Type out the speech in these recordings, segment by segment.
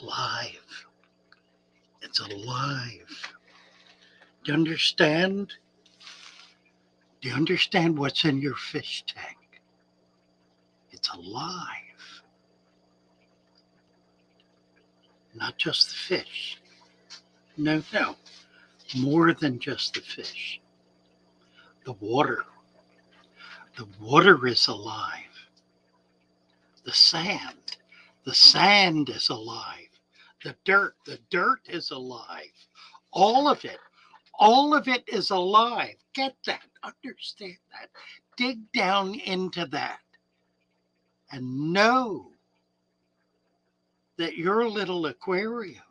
alive. It's alive. Do you understand? Do you understand what's in your fish tank? It's alive. Not just the fish. No. More than just the fish. The water. The water is alive. The sand. The sand is alive. The dirt is alive. All of it is alive. Get that, understand that. Dig down into that and know that your little aquarium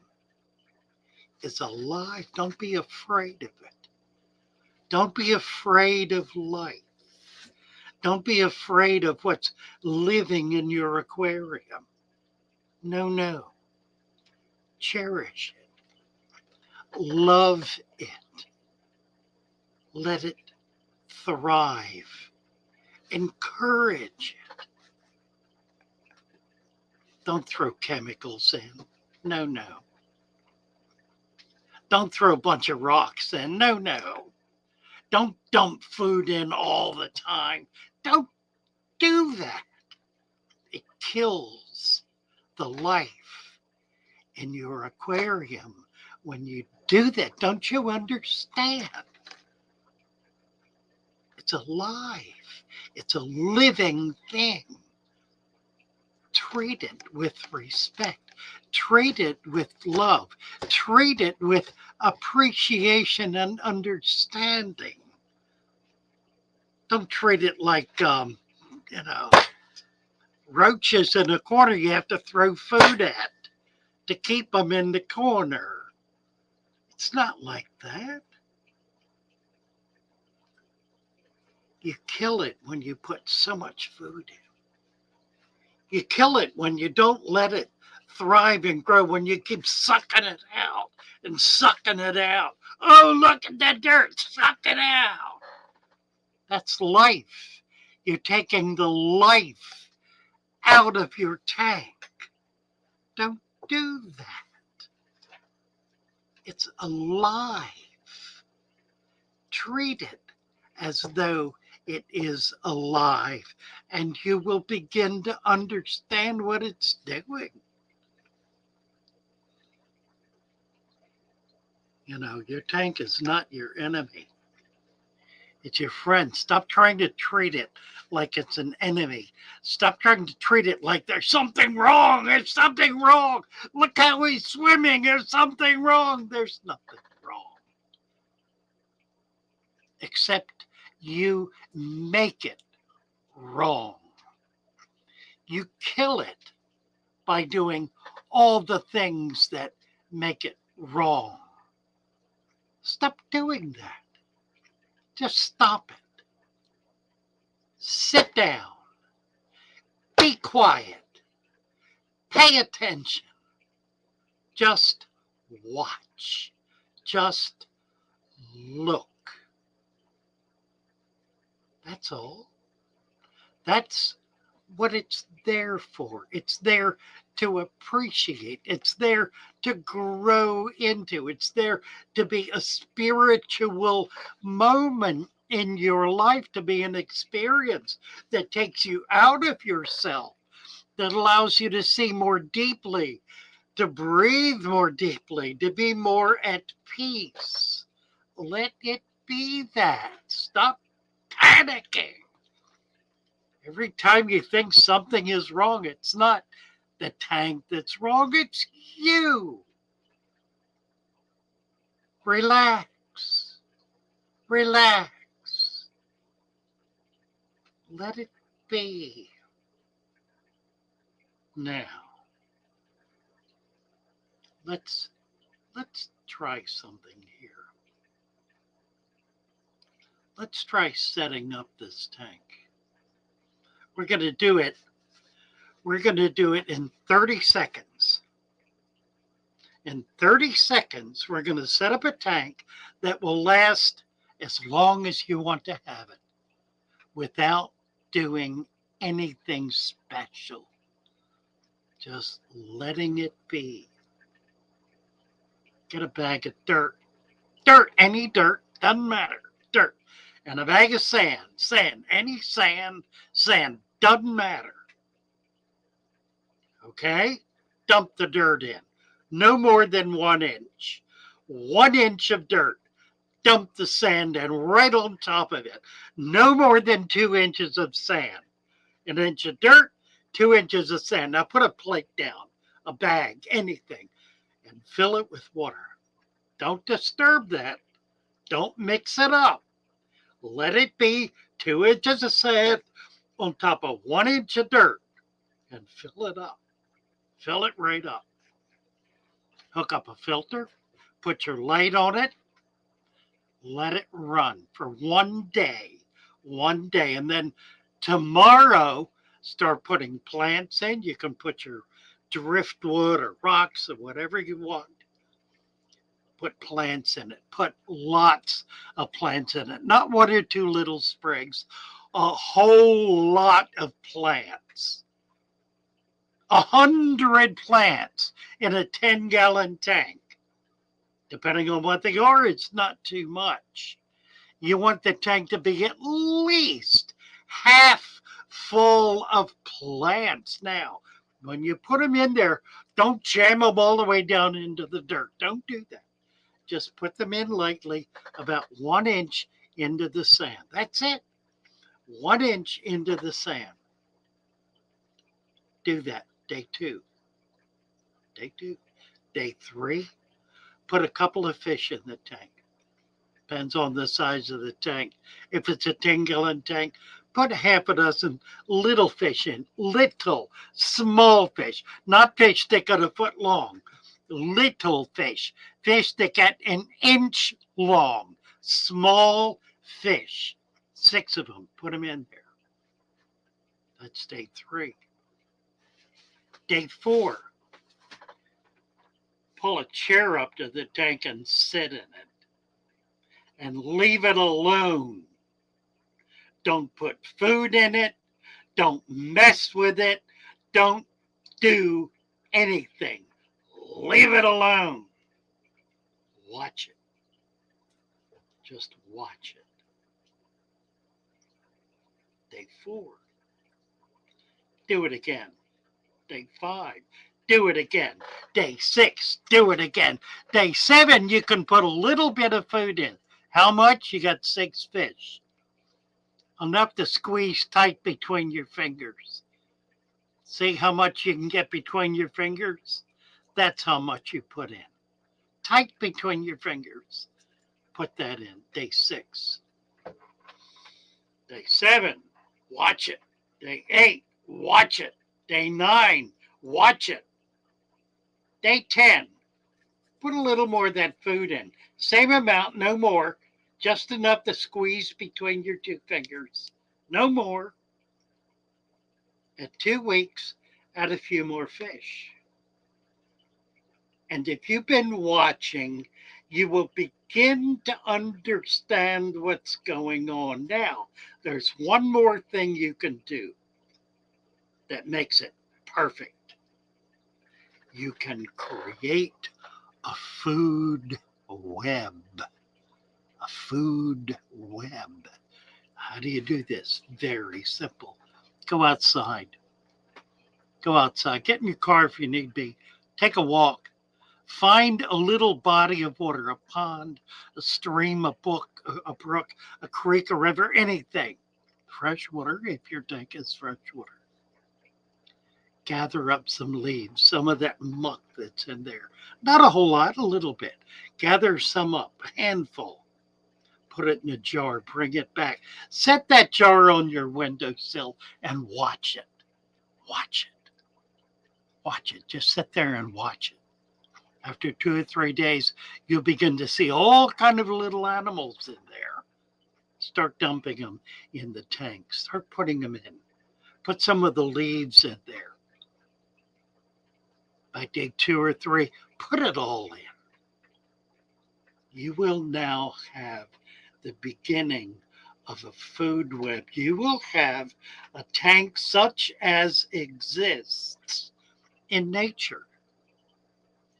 is alive. Don't be afraid of it. Don't be afraid of life. Don't be afraid of what's living in your aquarium. No. Cherish it. Love it. Let it thrive. Encourage it. Don't throw chemicals in. No. Don't throw a bunch of rocks in. No. Don't dump food in all the time. Don't do that. It kills the life in your aquarium when you do that. Don't you understand? It's alive. It's a living thing. Treat it with respect. Treat it with love. Treat it with appreciation and understanding. Don't treat it like, roaches in a corner you have to throw food at to keep them in the corner. It's not like that. You kill it when you put so much food in. You kill it when you don't let it thrive and grow, when you keep sucking it out and sucking it out. Oh, look at that dirt, suck it out. That's life. You're taking the life out of your tank. Don't do that. It's alive. Treat it as though it is alive, and you will begin to understand what it's doing. Your tank is not your enemy. It's your friend. Stop trying to treat it like it's an enemy. Stop trying to treat it like there's something wrong. There's something wrong. Look how he's swimming. There's something wrong. There's nothing wrong. Except you make it wrong. You kill it by doing all the things that make it wrong. Stop doing that. Just stop it. Sit down. Be quiet. Pay attention. Just watch. Just look. That's all. That's what it's there for. It's there to appreciate. It's there to grow into. It's there to be a spiritual moment in your life, to be an experience that takes you out of yourself, that allows you to see more deeply, to breathe more deeply, to be more at peace. Let it be that. Stop panicking. Every time you think something is wrong, it's not the tank that's wrong, it's you. Relax. Relax. Let it be. Now, let's try something here. Let's try setting up this tank. We're going to do it in 30 seconds. In 30 seconds, we're going to set up a tank that will last as long as you want to have it without doing anything special. Just letting it be. Get a bag of dirt. Dirt, any dirt, doesn't matter. Dirt. And a bag of sand. Sand, any sand, sand, doesn't matter. Okay? Dump the dirt in. No more than 1 inch. 1 inch of dirt. Dump the sand in right on top of it. No more than 2 inches of sand. An inch of dirt, 2 inches of sand. Now put a plate down, a bag, anything, and fill it with water. Don't disturb that. Don't mix it up. Let it be 2 inches of sand on top of 1 inch of dirt and fill it up. Fill it right up. Hook up a filter, put your light on it, let it run for 1 day. 1 day. And then tomorrow, start putting plants in. You can put your driftwood or rocks or whatever you want. Put plants in it. Put lots of plants in it. Not one or two little sprigs. A whole lot of plants. 100 plants in a 10-gallon tank. Depending on what they are, it's not too much. You want the tank to be at least half full of plants. Now, when you put them in there, don't jam them all the way down into the dirt. Don't do that. Just put them in lightly, about 1 inch into the sand. That's it. 1 inch into the sand. Do that. Day 2. Day 2. Day 3. Put a couple of fish in the tank. Depends on the size of the tank. If it's a 10-gallon tank, put half a dozen little fish in. Little, small fish. Not fish that got a foot long. Little fish. Fish that get an inch long. Small fish. 6 of them. Put them in there. That's day 3. Day 4. Pull a chair up to the tank and sit in it. And leave it alone. Don't put food in it. Don't mess with it. Don't do anything. Leave it alone. Watch it. Just watch it. Day 4. Do it again. Day 5. Do it again. Day 6. Do it again. Day 7, you can put a little bit of food in. How much? You got 6 fish. Enough to squeeze tight between your fingers. See how much you can get between your fingers? That's how much you put in. Tight between your fingers. Put that in. Day 6. Day 7. Watch it. Day 8. Watch it. Day 9. Watch it. Day 10. Put a little more of that food in. Same amount, no more. Just enough to squeeze between your 2 fingers. No more. At 2 weeks, add a few more fish. And if you've been watching, you will begin to understand what's going on. Now, there's one more thing you can do that makes it perfect. You can create a food web. A food web. How do you do this? Very simple. Go outside. Go outside. Get in your car if you need be. Take a walk. Find a little body of water, a pond, a stream, a brook, a creek, a river, anything. Fresh water if your tank is fresh water. Gather up some leaves, some of that muck that's in there. Not a whole lot, a little bit. Gather some up, a handful. Put it in a jar, bring it back. Set that jar on your windowsill and watch it. Watch it. Watch it. Just sit there and watch it. After 2 or 3 days, you'll begin to see all kind of little animals in there. Start dumping them in the tank. Start putting them in. Put some of the leaves in there. By day 2 or 3, put it all in. You will now have the beginning of a food web. You will have a tank such as exists in nature,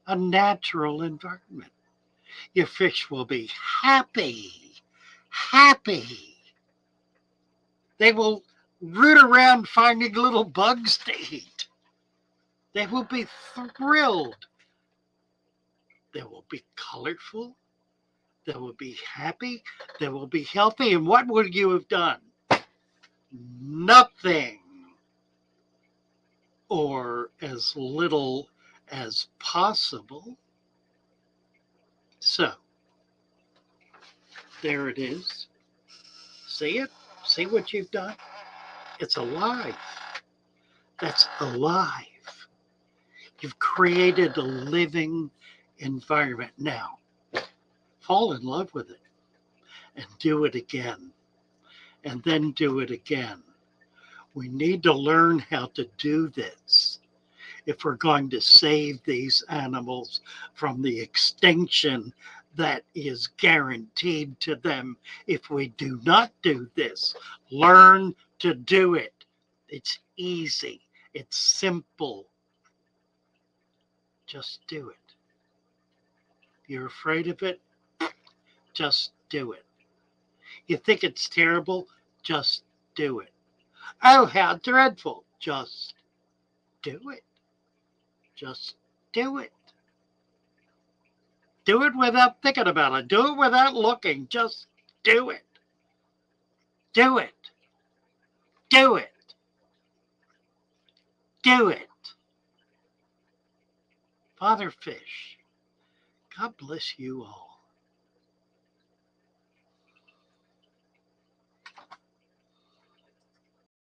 a natural environment. Your fish will be happy. Happy. They will root around finding little bugs to eat. They will be thrilled. They will be colorful. They will be happy. They will be healthy. And what would you have done? Nothing. Or as little as possible. So, there it is. See it? See what you've done? It's alive. That's alive. You've created a living environment. Now, fall in love with it and do it again. And then do it again. We need to learn how to do this if we're going to save these animals from the extinction that is guaranteed to them if we do not do this. Learn to do it. It's easy. It's simple. Just do it. You're afraid of it? Just do it. You think it's terrible? Just do it. Oh, how dreadful. Just do it. Just do it. Do it without thinking about it. Do it without looking. Just do it. Do it. Do it. Do it. Father Fish, God bless you all.